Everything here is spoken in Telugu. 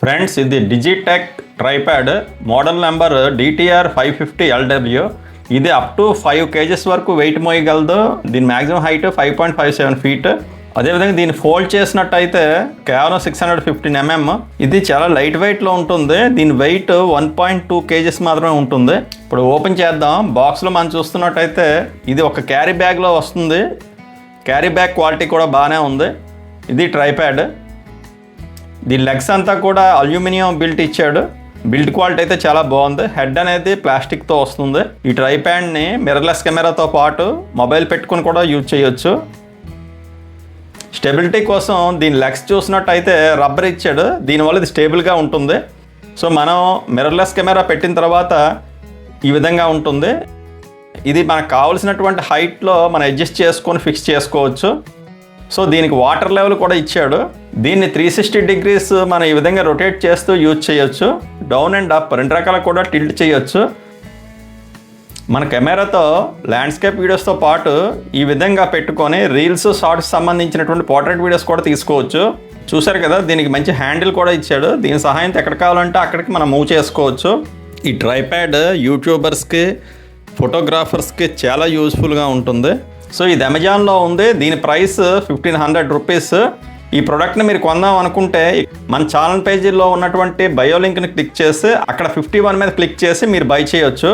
ఫ్రెండ్స్, ఇది Digitek tripod model number DTR550LW. ఇది అప్ టు 5 kgs వరకు వెయిట్ మోయగలదు. దీని మ్యాక్సిమం హైట్ 5.57 feet. అదేవిధంగా దీన్ని ఫోల్డ్ చేసినట్టయితే కేవలం 615 mm. ఇది చాలా లైట్ వెయిట్లో ఉంటుంది. దీని వెయిట్ 1.2 kgs మాత్రమే ఉంటుంది. ఇప్పుడు ఓపెన్ చేద్దాం. బాక్స్లో మనం చూస్తున్నట్టయితే ఇది ఒక క్యారీ బ్యాగ్లో వస్తుంది. క్యారీ బ్యాగ్ క్వాలిటీ కూడా బాగానే ఉంది. ఇది ట్రైప్యాడ్. దీని లెగ్స్ అంతా కూడా అల్యూమినియం బిల్ట్ ఇచ్చాడు. బిల్డ్ క్వాలిటీ అయితే చాలా బాగుంది. హెడ్ అనేది ప్లాస్టిక్తో వస్తుంది. ఈ ట్రైప్యాడ్ని మిర్రర్లెస్ కెమెరాతో పాటు మొబైల్ పెట్టుకుని కూడా యూజ్ చేయొచ్చు. స్టెబిలిటీ కోసం దీని లెగ్స్ చూసినట్టయితే రబ్బర్ ఇచ్చాడు. దీనివల్ల ఇది స్టేబుల్గా ఉంటుంది. సో మనం మిర్రర్లెస్ కెమెరా పెట్టిన తర్వాత ఈ విధంగా ఉంటుంది. ఇది మనకు కావాల్సినటువంటి హైట్లో మనం అడ్జస్ట్ చేసుకొని ఫిక్స్ చేసుకోవచ్చు. సో దీనికి వాటర్ లెవెల్ కూడా ఇచ్చాడు. దీన్ని 360 degrees మనం ఈ విధంగా రొటేట్ చేస్తూ యూజ్ చేయొచ్చు. డౌన్ అండ్ అప్ రెండు రకాల కూడా టిల్ట్ చేయొచ్చు. మన కెమెరాతో ల్యాండ్స్కేప్ వీడియోస్తో పాటు ఈ విధంగా పెట్టుకొని రీల్స్, షార్ట్స్ సంబంధించినటువంటి పోర్ట్రేట్ వీడియోస్ కూడా తీసుకోవచ్చు. చూసారు కదా, దీనికి మంచి హ్యాండిల్ కూడా ఇచ్చాడు. దీని సహాయంతో ఎక్కడ కావాలంటే అక్కడికి మనం మూవ్ చేసుకోవచ్చు. ఈ ట్రైప్యాడ్ యూట్యూబర్స్కి, ఫోటోగ్రాఫర్స్కి చాలా యూజ్ఫుల్గా ఉంటుంది. సో ఇది అమెజాన్లో ఉంది. దీని ప్రైస్ 1500 రూపీస్. ఈ ప్రోడక్ట్ని మీరు కొందాం అనుకుంటే మన ఛానల్ పేజీలో ఉన్నటువంటి బయో లింక్ని క్లిక్ చేసి అక్కడ 51 మీద క్లిక్ చేసి మీరు బై చేయొచ్చు.